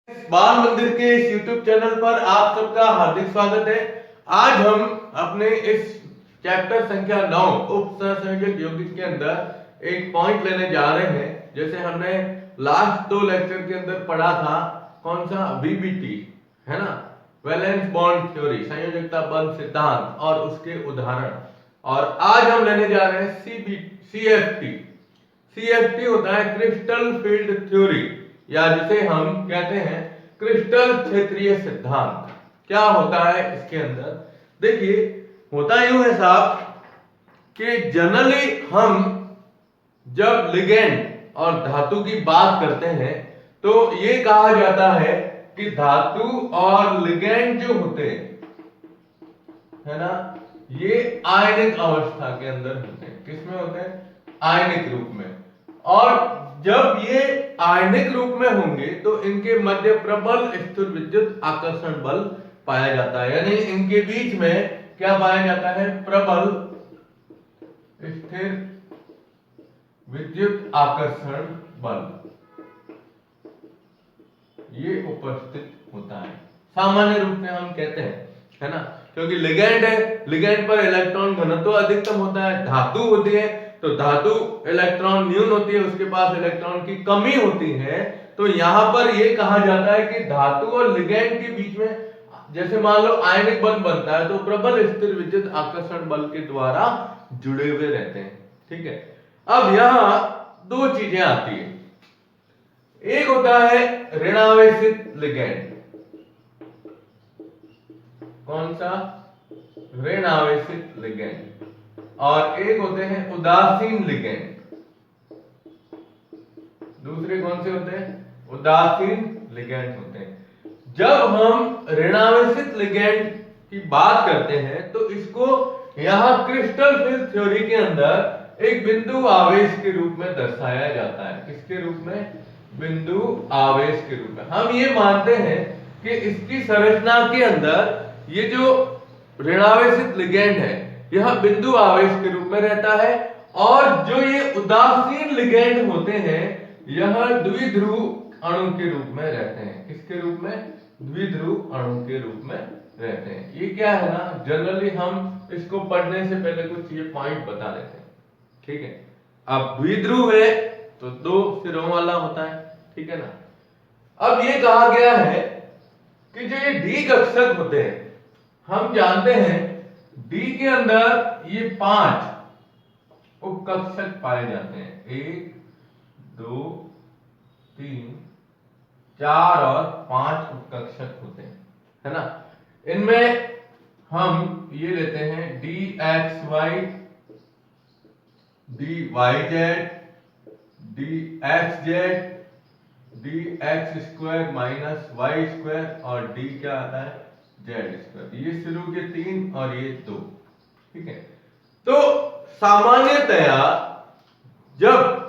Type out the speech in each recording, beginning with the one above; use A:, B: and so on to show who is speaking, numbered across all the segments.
A: बाल मंदिर के इस YouTube चैनल पर आप सबका हार्दिक स्वागत है। आज हम अपने इस चैप्टर संख्या 9 उप सहसंयोजक यौगिक के अंदर एक पॉइंट लेने जा रहे हैं। जैसे हमने लास्ट 2 लेक्चर के अंदर पढ़ा था, कौन सा, VBT है ना, वैलेंस बॉन्ड थ्योरी, संयोजकता बंध सिद्धांत और उसके उदाहरण। और आज हम लेने जा रहे हैं CFT। CFT होता है क्रिस्टल फील्ड थ्योरी, या जिसे हम कहते हैं क्रिस्टल क्षेत्रीय सिद्धांत। क्या होता है इसके अंदर? देखिए, होता यूं है साहब कि जनरली हम जब लिगेंड और धातु की बात करते हैं तो ये कहा जाता है कि धातु और लिगेंड जो होते हैं, है ना, ये आयनिक अवस्था के अंदर होते हैं। किसमें होते हैं? आयनिक रूप में। और जब ये आयनिक रूप में होंगे तो इनके मध्य प्रबल स्थिर विद्युत आकर्षण बल पाया जाता है। यानी इनके बीच में क्या पाया जाता है? प्रबल स्थिर विद्युत आकर्षण बल ये उपस्थित होता है, सामान्य रूप में हम कहते हैं, है ना, क्योंकि लिगेंड है, लिगेंड पर इलेक्ट्रॉन घनत्व अधिकतम होता है। धातु होती है तो धातु इलेक्ट्रॉन न्यून होती है, उसके पास इलेक्ट्रॉन की कमी होती है। तो यहां पर यह कहा जाता है कि धातु और लिगेंड के बीच में जैसे मान लो आयनिक बंध बनता है तो प्रबल स्थिर विद्युत आकर्षण बल के द्वारा जुड़े हुए रहते हैं। ठीक है, अब यहां दो चीजें आती है। एक होता है ऋणावेशित लिगेंड। कौन सा? ऋणावेशित लिगेंड। और एक होते हैं उदासीन लिगेंड। दूसरे कौन से होते हैं? उदासीन लिगेंड होते हैं। जब हम ऋणावेशित लिगेंड की बात करते हैं तो इसको यहां क्रिस्टल फील्ड थ्योरी के अंदर एक बिंदु आवेश के रूप में दर्शाया जाता है। किसके रूप में? बिंदु आवेश के रूप में। हम ये मानते हैं कि इसकी संरचना के अंदर ये जो ऋणावेशित लिगेंड है यह बिंदु आवेश के रूप में रहता है, और जो ये उदासीन लिगेंड होते हैं यह द्विध्रुव अणु के रूप में रहते हैं। किसके रूप में? द्विध्रुव अणु के रूप में रहते हैं। ये क्या है ना, जनरली हम इसको पढ़ने से पहले कुछ ये पॉइंट बता देते हैं। ठीक है, अब द्विध्रुव है तो 2 सिरों वाला होता है, ठीक है ना। अब ये कहा गया है कि जो ये डी कक्षक होते हैं, हम जानते हैं डी के अंदर ये 5 उपकक्षक पाए जाते हैं। 1 2 3 4 और 5 उपकक्षक होते हैं, है ना। इनमें हम ये लेते हैं DXY, DYZ, DXZ, DX square minus Y square और D क्या आता है? Z square. ये शुरू के 3 और ये 2। ठीक है, तो सामान्यतया जब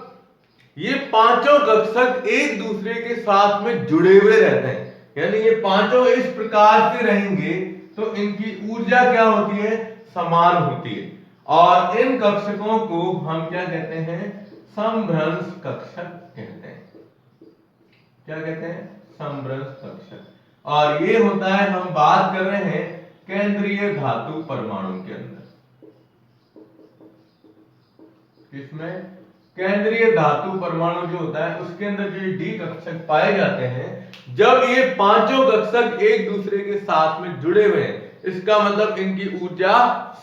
A: ये पांचों कक्षक एक दूसरे के साथ में जुड़े हुए रहते हैं, यानी ये पांचों इस प्रकार से रहेंगे तो इनकी ऊर्जा क्या होती है? समान होती है। और इन कक्षकों को हम क्या कहते हैं? समभ्रंश कक्षक कहते हैं। क्या कहते हैं? समभ्रंश कक्षक। और ये होता है, हम बात कर रहे हैं केंद्रीय धातु परमाणु के अंदर। किसमें? केंद्रीय धातु परमाणु जो होता है उसके अंदर जो डी कक्षक पाए जाते हैं, जब ये पांचों कक्षक एक दूसरे के साथ में जुड़े हुए हैं, इसका मतलब इनकी ऊर्जा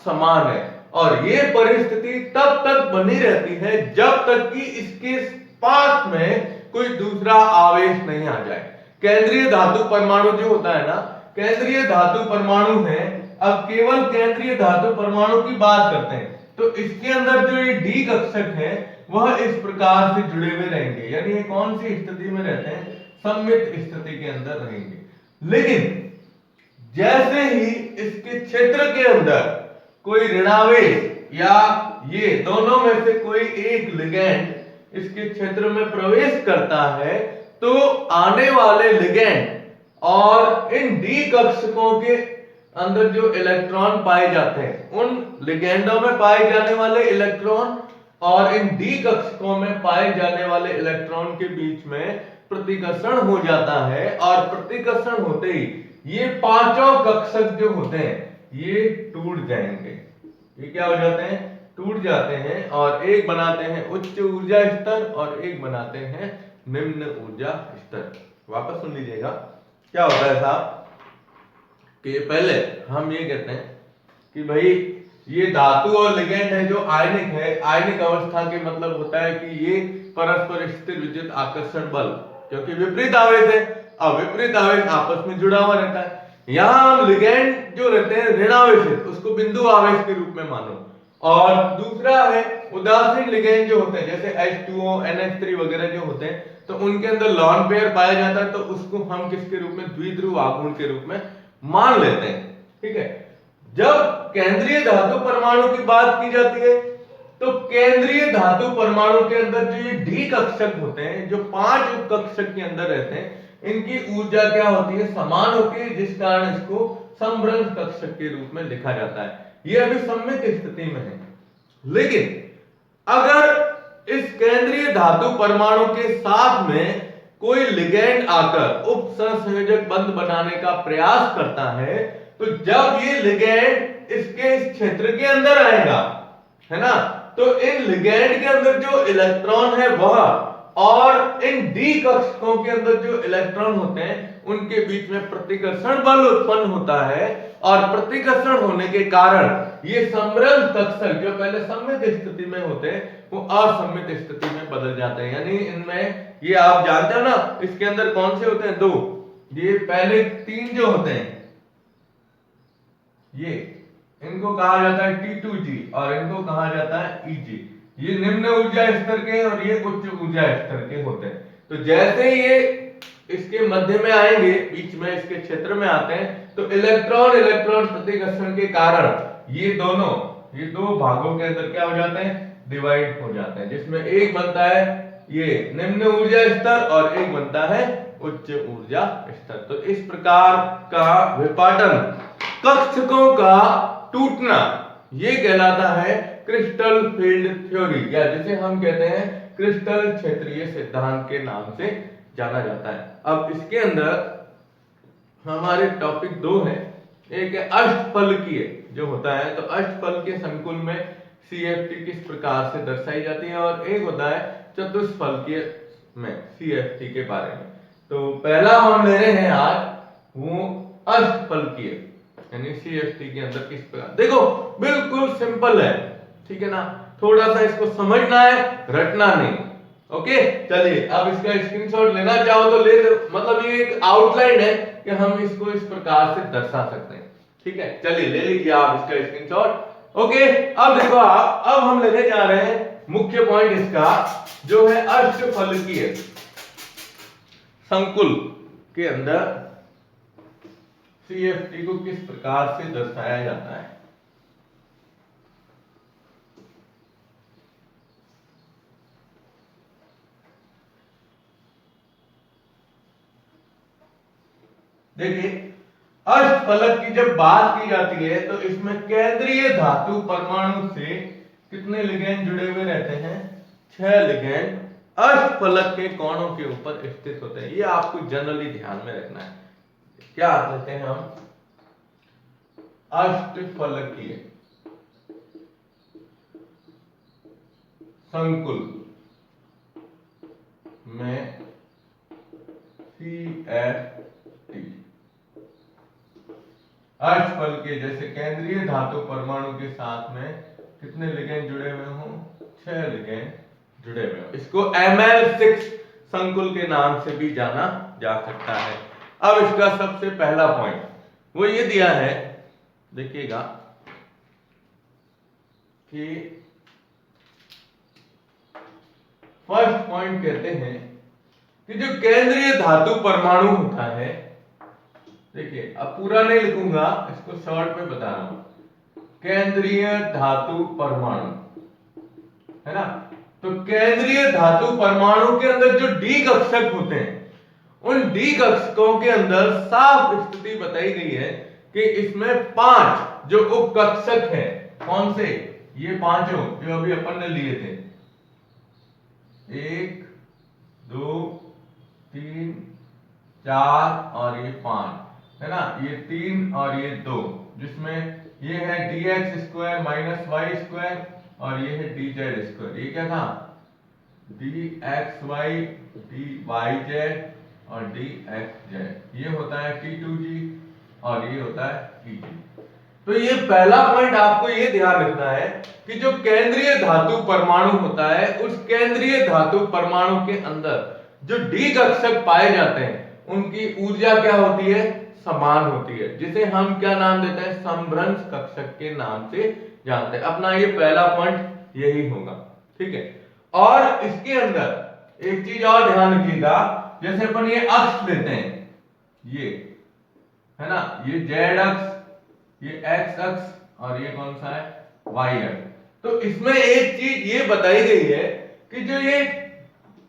A: समान है। और ये परिस्थिति तब तक बनी रहती है जब तक कि इसके पास में कोई दूसरा आवेश नहीं आ जाए। केंद्रीय धातु परमाणु जो होता है ना, केंद्रीय धातु परमाणु है। अब केवल केंद्रीय धातु परमाणु की बात करते हैं तो इसके अंदर जो ये डी कक्षक है वह इस प्रकार से जुड़े हुए रहेंगे, यानी ये कौन सी स्थिति में रहते हैं? सममित स्थिति के अंदर रहेंगे। लेकिन जैसे ही इसके क्षेत्र के अंदर कोई ऋणावेश या ये दोनों में से कोई एक लिगेंड इसके क्षेत्र में प्रवेश करता है तो आने वाले लिगेंड और इन डी कक्षकों के अंदर जो इलेक्ट्रॉन पाए जाते हैं, उन लिगेंडों में पाए जाने वाले इलेक्ट्रॉन और इन डी कक्षकों में पाए जाने वाले इलेक्ट्रॉन के बीच में प्रतिकर्षण हो जाता है और प्रतिकर्षण होते ही ये पांचों कक्षक जो होते हैं ये टूट जाएंगे। ये क्या हो जाते हैं? टूट जाते हैं और एक बनाते हैं उच्च ऊर्जा स्तर और एक बनाते हैं निम्न ऊर्जा स्तर। वापस सुन लीजिएगा क्या होता है साहब कि पहले हम ये कहते हैं कि भाई ये धातु और लिगेंड है जो आयनिक है। आयनिक अवस्था के मतलब होता है कि ये परस्पर स्थिर विद्युत आकर्षण बल, क्योंकि विपरीत आवेश है, अब विपरीत आवेश आपस में जुड़ा हुआ रहता है। यहां हम लिगेंड जो रहते हैं ऋणावेशित, उसको बिंदु आवेश के रूप में मानो। और दूसरा है उदासीन लिगेंड जो होते हैं जैसे H2O NH3 वगैरह जो होते हैं, तो उनके अंदर लॉन पेयर पाया जाता है, तो उसको हम किसके रूप में? द्विध्रुव आघूर्ण के रूप में मान लेते हैं। ठीक है। जब केंद्रीय धातु परमाणु की बात की जाती है तो केंद्रीय धातु परमाणु के अंदर जो ये डी कक्षक होते हैं, जो 5 उप कक्षक के अंदर रहते हैं, इनकी ऊर्जा क्या होती है? समान होती है, जिस कारण इसको समभ्रंश कक्षक के रूप में लिखा जाता है। ये अभी सममित स्थिति में है। लेकिन अगर इस केंद्रीय धातु परमाणु के साथ में कोई लिगेंड आकर उप सहसंयोजक बंध बनाने का प्रयास करता है, तो जब ये लिगेंड इसके इस क्षेत्र के अंदर आएगा, है ना, तो इन लिगेंड के अंदर जो इलेक्ट्रॉन है वह और इन डी कक्षकों के अंदर जो इलेक्ट्रॉन होते हैं उनके बीच में प्रतिकर्षण बल उत्पन्न होता है और प्रतिकर्षण होने के कारण ये समभ्रंश कक्षक जो पहले सममित स्थिति में होते हैं वो असममित स्थिति में बदल जाते हैं। यानी इनमें ये आप जानते हो ना, इसके अंदर कौन से होते हैं? 2। ये पहले 3 जो होते हैं ये इनको कहा जाता है T2G और इनको कहा जाता है EG। ये निम्न ऊर्जा स्तर के और ये उच्च ऊर्जा स्तर के होते हैं। तो जैसे ये इसके मध्य में आएंगे, बीच में इसके क्षेत्र में आते हैं, तो इलेक्ट्रॉन इलेक्ट्रॉन प्रतिकर्षण के कारण ये दोनों, ये 2 भागों के अंदर क्या हो जाते हैं? डिवाइड हो जाते हैं, जिसमें एक बनता है ये निम्न ऊर्जा स्तर और एक बनता है उच्च ऊर्जा स्तर। तो इस प्रकार का विपाटन, कक्षकों का टूटना, ये कहलाता है क्रिस्टल फील्ड थ्योरी, या जिसे हम कहते हैं क्रिस्टल क्षेत्रीय सिद्धांत के नाम से जाना जाता है। अब इसके अंदर हमारे टॉपिक 2 है। एक है अष्टफलकीय जो होता है, तो अष्टफलकीय संकुल में CFT किस प्रकार से दर्शाई जाती है, और एक होता है चतुष्फलकीय में CFT के बारे में। तो पहला हम ले रहे हैं आज वो अष्टफलकीय, यानी CFT के अंदर किस प्रकार। देखो बिल्कुल सिंपल है, ठीक है ना, थोड़ा सा इसको समझना है, रटना नहीं। ओके, चलिए अब इसका स्क्रीनशॉट लेना चाहो तो ले लो, मतलब ये एक आउटलाइन है कि हम इसको इस प्रकार से दर्शा सकते हैं। ठीक है, चलिए ले लीजिए आप इसका स्क्रीनशॉट। ओके, अब देखो आप, अब हम लेने जा रहे हैं मुख्य पॉइंट इसका जो है अष्टफलकीय संकुल के अंदर CFT को किस प्रकार से दर्शाया जाता है। देखिए अष्टफलक की जब बात की जाती है तो इसमें केंद्रीय धातु परमाणु से कितने लिगेंड जुड़े हुए रहते हैं? 6 लिगेंड अष्टफलक के कोणों के ऊपर स्थित होते हैं। ये आपको जनरली ध्यान में रखना है। क्या लेते हैं हम? अष्टफलकीय संकुल में CFT। अष्टफलकीय जैसे केंद्रीय धातु परमाणु के साथ में कितने लिगेंड जुड़े हुए हों? 6 लिगेंड जुड़े हुए हों। इसको ML6 संकुल के नाम से भी जाना जा सकता है। अब इसका सबसे पहला पॉइंट वो ये दिया है, देखिएगा कि फर्स्ट पॉइंट कहते हैं कि जो केंद्रीय धातु परमाणु होता है, देखिए अब पूरा नहीं लिखूंगा, इसको शॉर्ट में बता रहा हूं। केंद्रीय धातु परमाणु है ना, तो केंद्रीय धातु परमाणु के अंदर जो डी कक्षक होते हैं, उन डी कक्षकों के अंदर साफ स्थिति बताई गई है कि इसमें 5 जो उप कक्षक हैं, कौन से? ये 5 जो अभी अपन ने लिए थे, 1 2 3 4 और ये 5 है ना, ये 3 और ये 2, जिसमें ये है dx square minus Y square और ये है dz स्क्वायर। ये क्या था, dxy dyz और dxz, ये होता है T2g और ये होता है Eg। तो ये पहला पॉइंट आपको ये ध्यान रखना है कि जो केंद्रीय धातु परमाणु होता है, उस केंद्रीय धातु परमाणु के अंदर जो डी कक्षक पाए जाते हैं उनकी ऊर्जा क्या होती है, समान होती है, जिसे हम क्या नाम देते हैं, समभ्रंश कक्षक के नाम से जानते हैं। अपना ये पहला पॉइंट यही होगा, ठीक है। और इसके अंदर एक चीज और ध्यान रखिएगा, जैसे अपन ये अक्ष लेते हैं, ये है ना, ये जेड अक्ष, ये एक्स अक्ष और ये कौन सा है, वाई अक्ष। तो इसमें एक चीज ये बताई गई है कि जो ये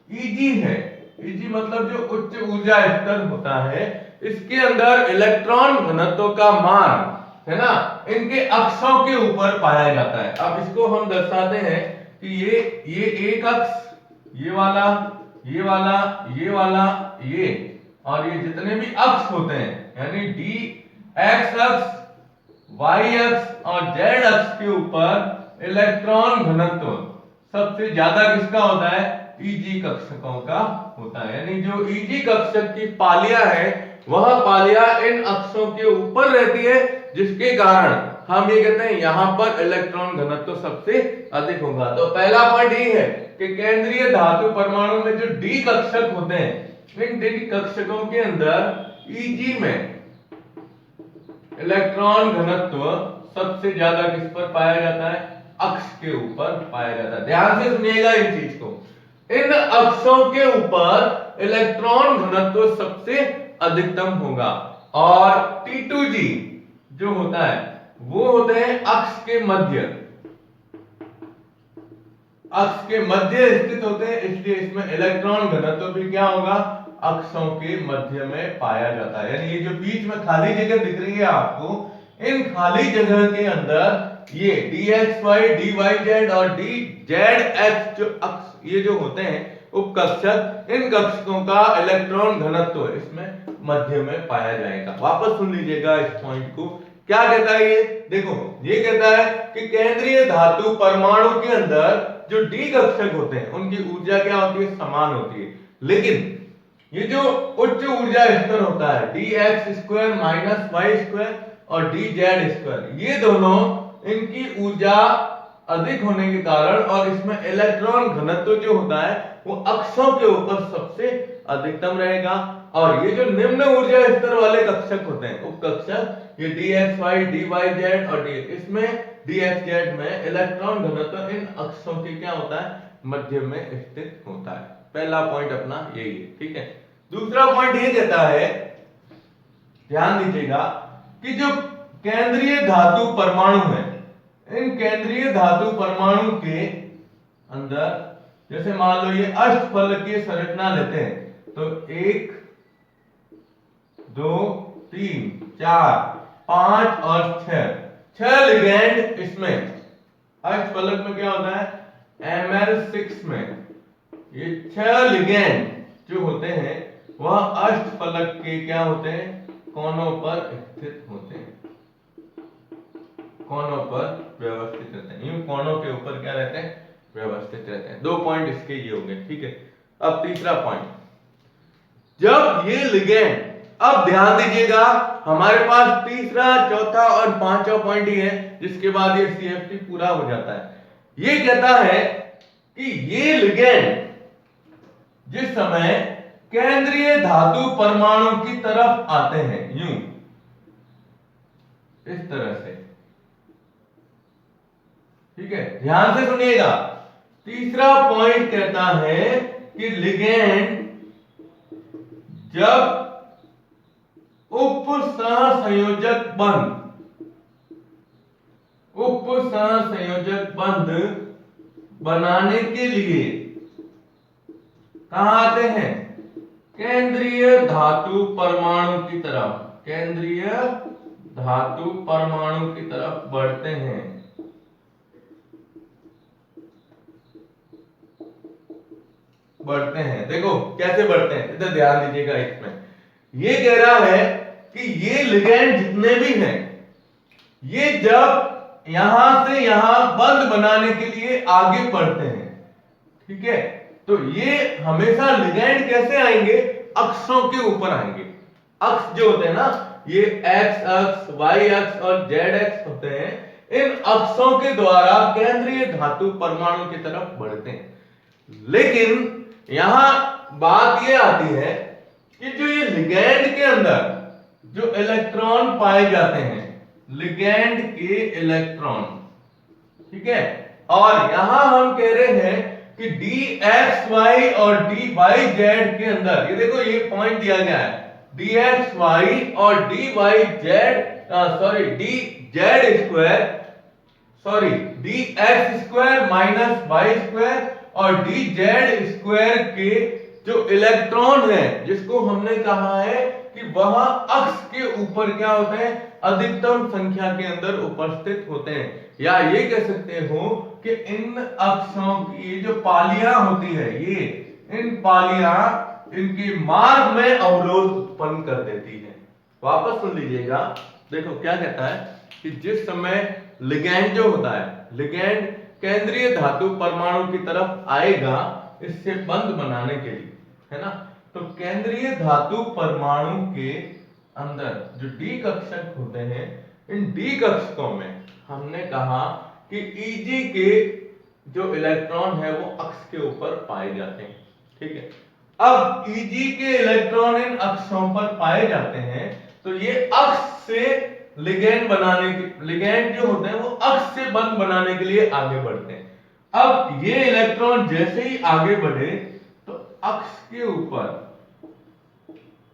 A: Eg है, Eg मतलब जो उच्च ऊर्जा स्तर होता है, इसके अंदर इलेक्ट्रॉन घनत्व का मान है ना, इनके अक्षों के ऊपर पाया जाता है। अब इसको हम दर्शाते हैं कि ये एक अक्ष, ये वाला, ये वाला, ये वाला, ये और ये जितने भी अक्ष होते हैं, यानी डी एक्स अक्ष, वाई अक्ष और जेड अक्ष के ऊपर इलेक्ट्रॉन घनत्व सबसे ज्यादा किसका होता है, Eg कक्षकों का होता है। यानी जो Eg कक्षक की पालियां है, वह पालियां इन अक्षों के ऊपर रहती है, जिसके कारण हम ये कहते हैं यहां पर इलेक्ट्रॉन घनत्व सबसे अधिक होगा। तो पहला पॉइंट ये है कि केंद्रीय धातु परमाणु में जो डी कक्षक होते हैं, इन डी कक्षकों के अंदर Eg में इलेक्ट्रॉन घनत्व सबसे ज्यादा किस पर पाया जाता है, अक्ष के ऊपर पाया जाता है। ध्यान से सुनिएगा इन चीज को, इन अक्षों के ऊपर इलेक्ट्रॉन घनत्व सबसे अधिकतम होगा। और T2g जो होता है वो होते हैं अक्ष के मध्य, अक्ष के मध्य स्थित होते हैं, इसलिए इसमें इलेक्ट्रॉन घनत्व भी क्या होगा, अक्षों के मध्य में पाया जाता है। यानी ये जो बीच में खाली जगह दिख रही है आपको, इन खाली जगह के अंदर ये dxy dyz और dzx जो अक्ष, ये जो होते हैं उपकक्षक, इन कक्षकों का इलेक्ट्रॉन घनत्व इसमें मध्य में पाया जाएगा। वापस सुन लीजिएगा इस पॉइंट को, क्या कहता है ये, देखो ये कहता है कि केंद्रीय धातु परमाणु के अंदर जो डी कक्षक होते हैं उनकी ऊर्जा क्या होती है, समान होती है। लेकिन ये जो उच्च ऊर्जा स्तर होता है D X square minus Y square और डी जेड स्क्वायर, ये दोनों इनकी ऊर्जा अधिक होने के कारण और इसमें इलेक्ट्रॉन घनत्व जो होता है वो अक्षों के ऊपर सबसे अधिकतम रहेगा। और ये जो निम्न ऊर्जा स्तर वाले कक्षक होते हैं उपकक्षक, ये dxy dyz और d, इसमें dxz में इलेक्ट्रॉन घनत्व इन अक्षों के क्या होता है, मध्य में स्थित होता है। पहला पॉइंट अपना यही है, ठीक है। दूसरा पॉइंट ये कहता है, ध्यान दीजिएगा कि जो केंद्रीय धातु परमाणु है, इन केंद्रीय धातु परमाणु के अंदर जैसे मान लो ये अष्टफलकीय संरचना लेते हैं, तो 1 2 3 4 5 और 6 लिगेंड इसमें अष्टफलक में क्या होता है, Ml6 में ये 6 लिगेंड जो होते हैं वह अष्टफलक के क्या होते हैं, कोनों पर स्थित होते हैं, कोनों पर व्यवस्थित रहते हैं। यूं कोनों के ऊपर क्या रहते हैं, व्यवस्थित रहते हैं। 2 पॉइंट इसके ये हो गए, ठीक है। अब तीसरा पॉइंट, जब ये लिगेंड, अब ध्यान दीजिएगा हमारे पास तीसरा, चौथा और पांचवा पॉइंट ही है, जिसके बाद ये CFT पूरा हो जाता है। ये कहता है कि ये लिगेंड जिस समय केंद्रीय धातु परमाणु की तरफ आते हैं, यूं इस तरह से, ठीक है, ध्यान से सुनिएगा। तीसरा पॉइंट कहता है कि लिगेंड जब उप सहसंयोजक बंध बनाने के लिए कहां आते हैं, केंद्रीय धातु परमाणु की तरफ, केंद्रीय धातु परमाणु की तरफ बढ़ते हैं। देखो कैसे बढ़ते हैं, इधर ध्यान दीजिएगा। इसमें ये कह रहा है कि ये लिगेंड जितने भी हैं, ये जब यहां से यहां बंद बनाने के लिए आगे बढ़ते हैं, ठीक है, तो ये हमेशा लिगेंड कैसे आएंगे, अक्षों के ऊपर आएंगे। अक्ष जो होते हैं ना, ये एक्स अक्ष, वाई अक्ष और जेड अक्ष होते हैं, इन अक्षों के द्वारा केंद्रीय धातु परमाणु की तरफ बढ़ते हैं। लेकिन यहां बात ये आती है कि जो ये लिगेंड के अंदर जो इलेक्ट्रॉन पाए जाते हैं, लिगेंड के इलेक्ट्रॉन, ठीक है, और यहां हम कह रहे हैं कि डी एक्स वाई और डी वाई जेड के अंदर, ये देखो ये पॉइंट दिया गया है, डी एक्स वाई और D Y Z, sorry D Z square, sorry D X square minus Y square और डी जेड स्क्वायर के जो इलेक्ट्रॉन है, जिसको हमने कहा है कि वह अक्ष के ऊपर क्या होते हैं, अधिकतम संख्या के अंदर उपस्थित होते हैं, या ये कह सकते हो कि इन अक्षों की जो पालियां होती है, ये इन पालियां इनके मार्ग में अवरोध उत्पन्न कर देती है। वापस सुन लीजिएगा, देखो क्या कहता है कि जिस समय लिगेंड जो होता है, लिगेंड केंद्रीय धातु परमाणु की तरफ आएगा इससे बंद बनाने के लिए, है ना, तो केंद्रीय धातु परमाणु के अंदर जो डी कक्षक होते हैं, इन डी कक्षकों में हमने कहा कि Eg के जो इलेक्ट्रॉन है वो अक्ष के ऊपर पाए जाते हैं, ठीक है। अब Eg के इलेक्ट्रॉन इन अक्षों पर पाए जाते हैं, तो ये अक्ष से लिगेंड बनाने के, लिगेंड जो होते हैं वो अक्ष से बंद बनाने के लिए आगे बढ़ते हैं। अब ये इलेक्ट्रॉन जैसे ही आगे बढ़े तो अक्ष के ऊपर,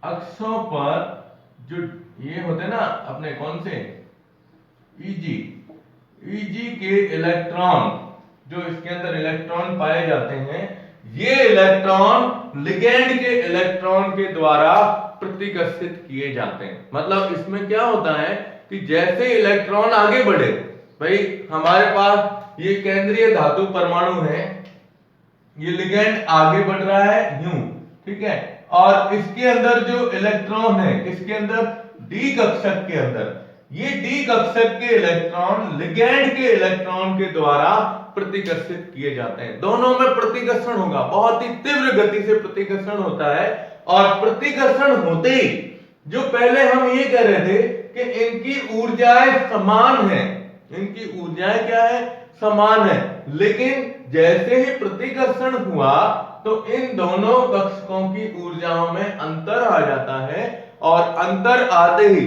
A: अक्षों पर जो ये होते हैं ना अपने कौन से Eg के इलेक्ट्रॉन, जो इसके अंदर इलेक्ट्रॉन पाए जाते हैं, ये इलेक्ट्रॉन लिगेंड के इलेक्ट्रॉन के द्वारा प्रतिकर्षित किए जाते हैं। मतलब इसमें क्या होता है कि जैसे इलेक्ट्रॉन आगे बढ़े, भाई हमारे पास ये केंद्रीय धातु परमाणु है, ये लिगेंड आगे बढ़ रहा है यूं, ठीक है, और इसके अंदर जो इलेक्ट्रॉन है, इसके अंदर डी कक्षक के अंदर, ये डी कक्षक के इलेक्ट्रॉन लिगेंड के इलेक्ट्रॉन के द्वारा प्रतिकर्षित किए जाते हैं। दोनों में प्रतिकर्षण होगा, बहुत ही तीव्र गति से प्रतिकर्षण होता है, और प्रतिकर्षण होते ही जो पहले हम ये कह रहे थे कि इनकी ऊर्जाएं समान हैं, इनकी ऊर्जाएं क्या है, समान है, लेकिन जैसे ही प्रतिकर्षण हुआ तो इन दोनों कक्षकों की ऊर्जाओं में अंतर आ जाता है, और अंतर आते ही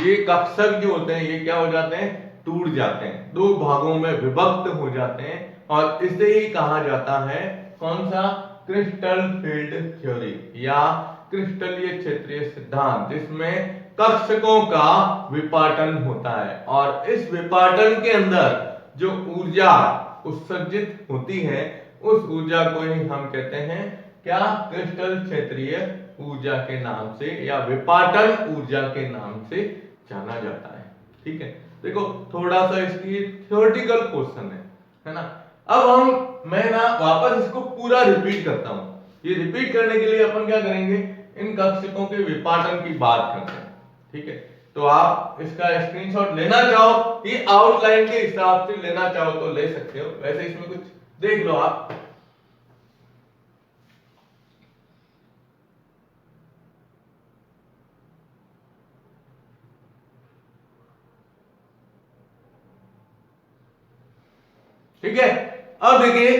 A: ये कक्षक जो होते हैं ये क्या हो जाते हैं, टूट जाते हैं, दो भागों में विभक्त हो जाते हैं, और इसे ही कहा जाता है कौन सा, क्रिस्टल फील्ड थ्योरी या क्रिस्टलीय क्षेत्रीय सिद्धांत, जिसमें कक्षकों का विपाटन होता है, और इस विपाटन के अंदर जो ऊर्जा उत्सर्जित होती है उस ऊर्जा को ही हम कहते हैं क्या, क्रिस्टल क्षेत्रीय ऊर्जा के नाम से या विपाटन ऊर्जा के नाम से जाना जाता है, ठीक है। देखो थोड़ा सा इसकी थ्योरेटिकल क्वेश्चन है ना। अब मैं ना वापस इसको पूरा रिपीट करता हूं। ये रिपीट करने के लिए अपन क्या करेंगे, इन कक्षकों के विपाटन की बात करते हैं, ठीक है। तो आप इसका स्क्रीनशॉट लेना चाहो, ये आउटलाइन के हिसाब से लेना चाहो तो ले सकते हो, वैसे इसमें कुछ देख लो आप। ठीक है, अब देखिए,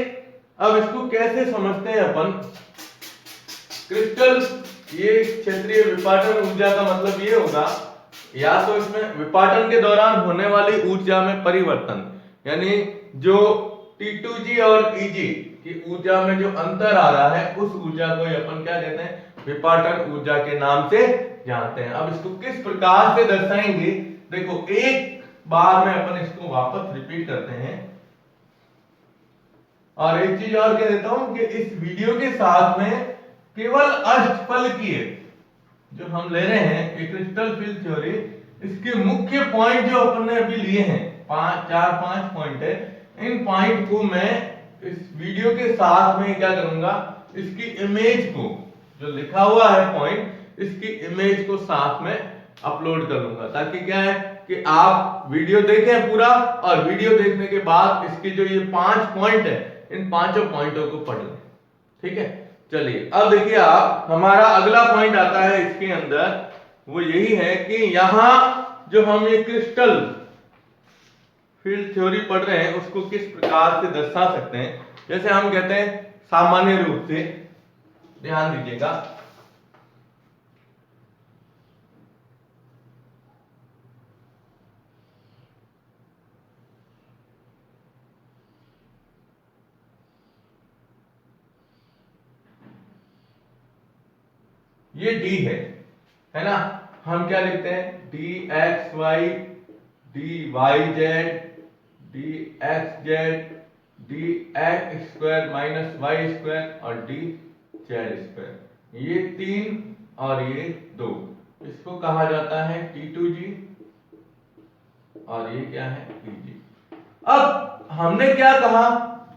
A: अब इसको कैसे समझते हैं अपन। क्रिस्टल, ये क्षेत्रीय विपाटन ऊर्जा का मतलब ये होगा, या तो इसमें विपाटन के दौरान होने वाली ऊर्जा में परिवर्तन, यानी जो T2G और Eg की ऊर्जा में जो अंतर आ रहा है उस ऊर्जा को अपन क्या कहते हैं, विपाटन ऊर्जा के नाम से जानते हैं। अब इसको किस प्रकार से दर्शाएंगे, देखो एक बार में अपन इसको वापस रिपीट करते हैं, और एक चीज और कह देता हूं कि इस वीडियो के साथ में केवल अष्टफलकीय जो हम ले रहे हैं ये क्रिस्टल फील्ड थ्योरी, इसके मुख्य पॉइंट जो अपन ने अभी लिए हैं, 4-5 पॉइंट है, इन पॉइंट को मैं इस वीडियो के साथ में क्या करूंगा, इसकी इमेज को जो लिखा हुआ है पॉइंट, इसकी इमेज को साथ में अपलोड कर लूंगा, ताकि क्या है कि आप वीडियो देखें पूरा, और वीडियो देखने के बाद इसके जो ये 5 पॉइंट है, इन 5 पॉइंटों को पढ़ लें। ठीक है, चलिए अब देखिए आप, हमारा अगला पॉइंट आता है इसके अंदर, वो यही है कि यहां जो हम ये क्रिस्टल फील्ड थ्योरी पढ़ रहे हैं उसको किस प्रकार से दर्शा सकते हैं। जैसे हम कहते हैं सामान्य रूप से, ध्यान दीजिएगा, ये डी है ना, हम क्या लिखते हैं, D X Y, D Y Z, D X Z, D X square minus Y square और डी जेड स्क्वायर, ये 3 और ये 2, इसको कहा जाता है T2G, और ये क्या है Pg। अब हमने क्या कहा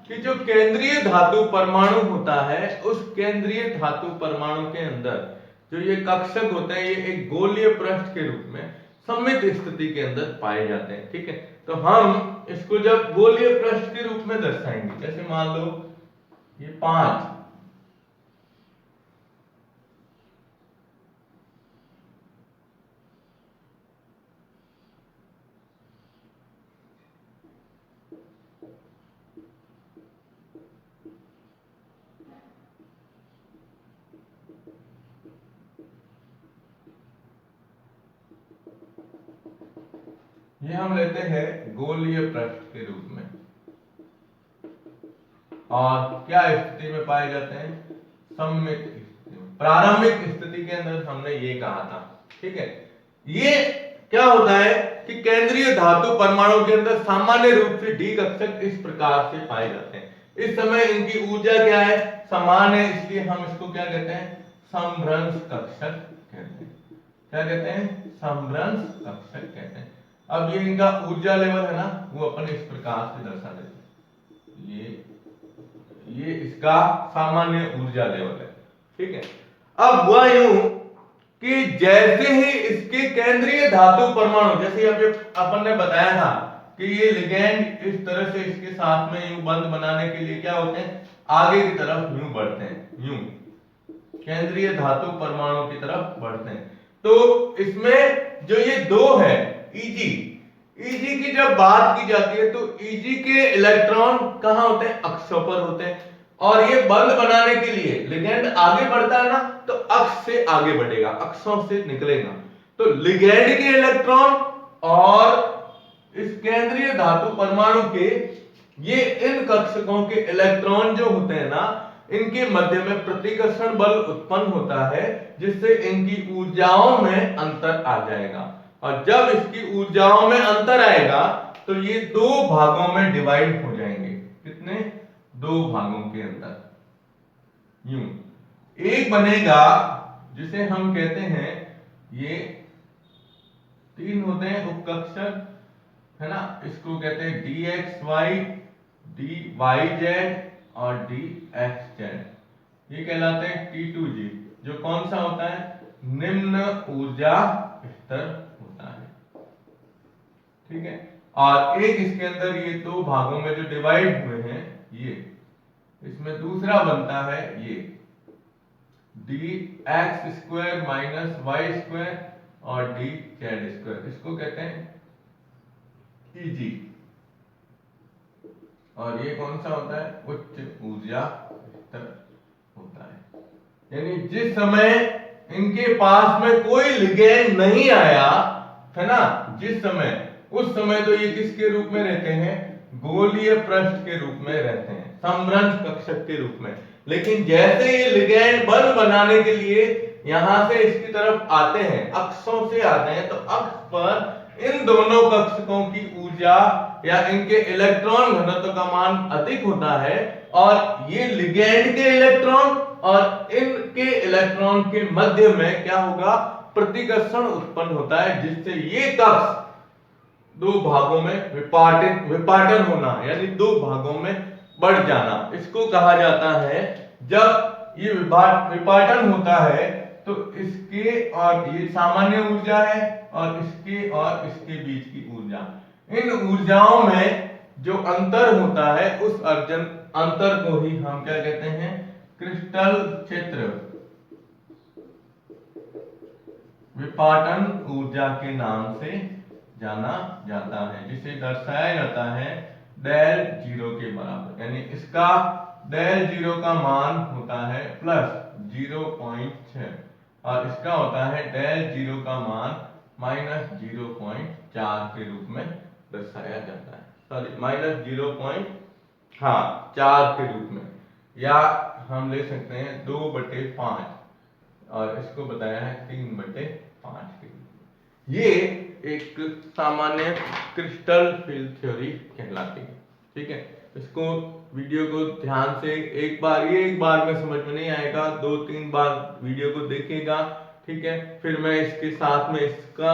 A: कि जो केंद्रीय धातु परमाणु होता है, उस केंद्रीय धातु परमाणु के अंदर जो ये कक्षक होते हैं, ये एक गोलीय पृष्ठ के रूप में सममित स्थिति के अंदर पाए जाते हैं। ठीक है, तो हम इसको जब गोलीय पृष्ठ के रूप में दर्शाएंगे, जैसे मान लो ये 5, ये हम लेते हैं गोलीय पृष्ठ के रूप में, और क्या स्थिति में पाए जाते हैं, सममित स्थिति में। प्रारंभिक स्थिति के अंदर हमने ये कहा था। ठीक है, ये क्या होता है कि केंद्रीय धातु परमाणु के अंदर सामान्य रूप से डी कक्षक इस प्रकार से पाए जाते हैं। इस समय इनकी ऊर्जा क्या है, समान है, इसलिए हम इसको क्या कहते हैं, समभ्रंश कक्षक कहते हैं। क्या कहते हैं, समभ्रंश कक्षक कहते हैं। अब ये इनका ऊर्जा लेवल है ना, वो अपन इस प्रकार से दर्शा देते हैं, ये इसका सामान्य ऊर्जा लेवल है। ठीक है, अब हुआ यूं कि जैसे ही इसके केंद्रीय धातु परमाणु, जैसे अभी अपन ने बताया था कि ये लिगेंड इस तरह से इसके साथ में यूं बंध बनाने के लिए क्या होते हैं, आगे की तरफ यूं बढ़ते हैं, यूं केंद्रीय धातु परमाणु की तरफ बढ़ते हैं। तो इसमें जो ये 2 है Eg की जब बात की जाती है तो Eg के इलेक्ट्रॉन कहां होते हैं, अक्षों पर होते हैं, और ये बंध बनाने के लिए लिगेंड आगे बढ़ता है ना, तो अक्ष से आगे बढ़ेगा, अक्षों से निकलेगा। तो लिगेंड के इलेक्ट्रॉन और इस केंद्रीय धातु परमाणु के ये इन कक्षकों के इलेक्ट्रॉन जो होते हैं ना, इनके मध्य में प्रतिकर्षण बल उत्पन्न होता है, जिससे इनकी ऊर्जाओं में अंतर आ जाएगा। और जब इसकी ऊर्जाओं में अंतर आएगा तो ये 2 भागों में डिवाइड हो जाएंगे। कितने, 2 भागों के अंदर, यूं एक बनेगा जिसे हम कहते हैं, ये 3 होते हैं उपकक्षक, है ना, इसको कहते हैं dxy, dyz और dxz, ये कहलाते हैं T2G, जो कौन सा होता है, निम्न ऊर्जा स्तर होता है। ठीक है, और एक इसके अंदर ये 2 भागों में जो डिवाइड हुए हैं, ये इसमें दूसरा बनता है ये dx square minus Y square और dz स्क्वायर, इसको कहते हैं Eg, और ये कौन सा होता है, उच्च ऊर्जा स्तर होता है। यानी जिस समय इनके पास में कोई लिगेंड नहीं आया है ना, जिस समय, उस समय तो ये किसके रूप में रहते हैं, गोलीय पृष्ठ के रूप में रहते हैं, समभ्रंश कक्षक के रूप में। लेकिन जैसे ये लिगेंड बल बनाने के लिए यहां से इसकी तरफ आते हैं, अक्षों से आते हैं, तो अक्ष पर इन दोनों कक्षकों की ऊर्जा या इनके इलेक्ट्रॉन घनत्व का मान अधिक होता है, और ये लिगेंड के इलेक्ट्रॉन और इनके इलेक्ट्रॉन के मध्य में क्या होगा, प्रतिकर्षण उत्पन्न होता है, जिससे ये कक्ष 2 भागों में विपाटन होना, यानी 2 भागों में बढ़ जाना, इसको कहा जाता है। जब ये विपाटन होता है तो इसके और ये सामान्य ऊर्जा है और इसके बीच की ऊर्जा, इन ऊर्जाओं में जो अंतर होता है उस अंतर को ही हम क्या कहते हैं, क्रिस्टल क्षेत्र विपाटन ऊर्जा के नाम से जाना जाता है, जिसे दर्शाया जाता है डेल जीरो के बराबर। यानी इसका डेल जीरो का मान होता है प्लस 0.6 और इसका होता है डेल जीरो का मान माइनस 0.4 के रूप में दर्शाया जाता है, सॉरी माइनस 0.4 के रूप में, या हम ले सकते हैं 2/5 और इसको बताया है 3/5 के रूप में। ये एक सामान्य क्रिस्टल फील्ड थ्योरी कहलाती है। ठीक है, इसको वीडियो को ध्यान से एक बार में समझ में नहीं आएगा, 2-3 बार वीडियो को देखिएगा। ठीक है, फिर मैं इसके साथ में इसका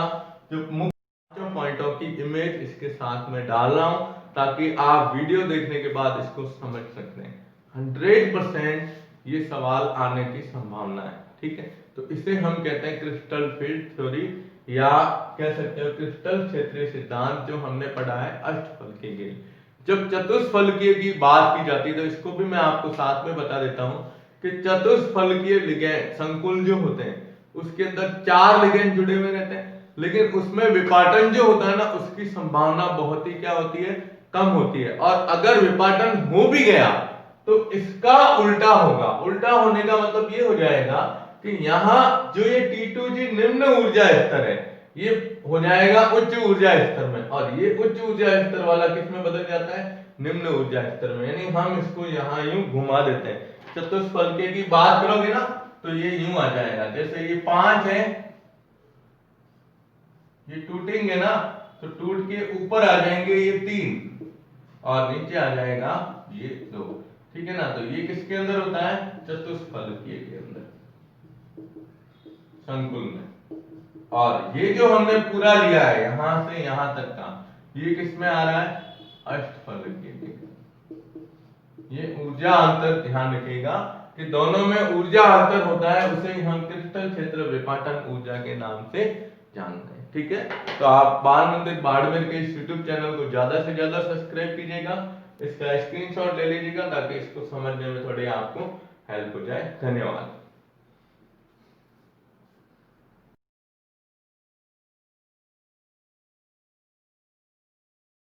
A: जो मुख्य पॉइंटों की इमेज इसके साथ में डाल रहा हूं ताकि आप वीडियो देखने के बाद इसको समझ सकते हैं। 100% ये सवाल आने की संभावना है। ठीक है, तो इसे हम कहते हैं क्रिस्टल फील्ड थ्योरी, या कह सकते हो क्रिस्टल क्षेत्रीय सिद्धांत, जो हमने पढ़ा है अष्टफलकीय के लिए। जब चतुष्फलकीय की बात की जाती है तो इसको भी मैं आपको साथ में बता देता हूं कि चतुष्फलकीय लिगैंड संकुल जो होते हैं उसके अंदर 4 लिगैंड जुड़े हुए रहते हैं, लेकिन उसमें विपाटन जो होता है ना उसकी संभावना बहुत ही क्या होती है, कम होती है। और अगर विपाटन हो भी गया तो इसका उल्टा होगा। उल्टा होने का मतलब ये हो जाएगा कि यहाँ जो ये T2G निम्न ऊर्जा स्तर है ये हो जाएगा उच्च ऊर्जा स्तर में, और ये उच्च ऊर्जा स्तर वाला किस में बदल जाता है, निम्न ऊर्जा स्तर में। यानी हम इसको यहाँ यूं घुमा देते हैं, चतुष्फलकीय की बात करोगे ना तो ये यूं आ जाएगा, जैसे ये 5 है, ये टूटेंगे ना तो टूट के ऊपर आ जाएंगे ये 3 और नीचे आ जाएगा ये 2। ठीक है ना, तो ये किसके अंदर होता है, चतुष्फलकीय के अंदर संकुल में। और ये जो हमने पूरा लिया है यहां से यहां तक का, ये किस में आ रहा है, अष्टफलकीय के। ये ऊर्जा अंतर ध्यान रखिएगा कि दोनों में ऊर्जा अंतर होता है, उसे हम क्रिस्टल क्षेत्र विपाटन ऊर्जा के नाम से जानते हैं। ठीक है, तो आप बाल मंदिर बाड़मेर के इस यूट्यूब चैनल को ज्यादा से ज्यादा सब्सक्राइब कीजिएगा, इसका स्क्रीनशॉट ले लीजिएगा ताकि इसको समझने में थोड़ी आपको हेल्प हो जाए। धन्यवाद।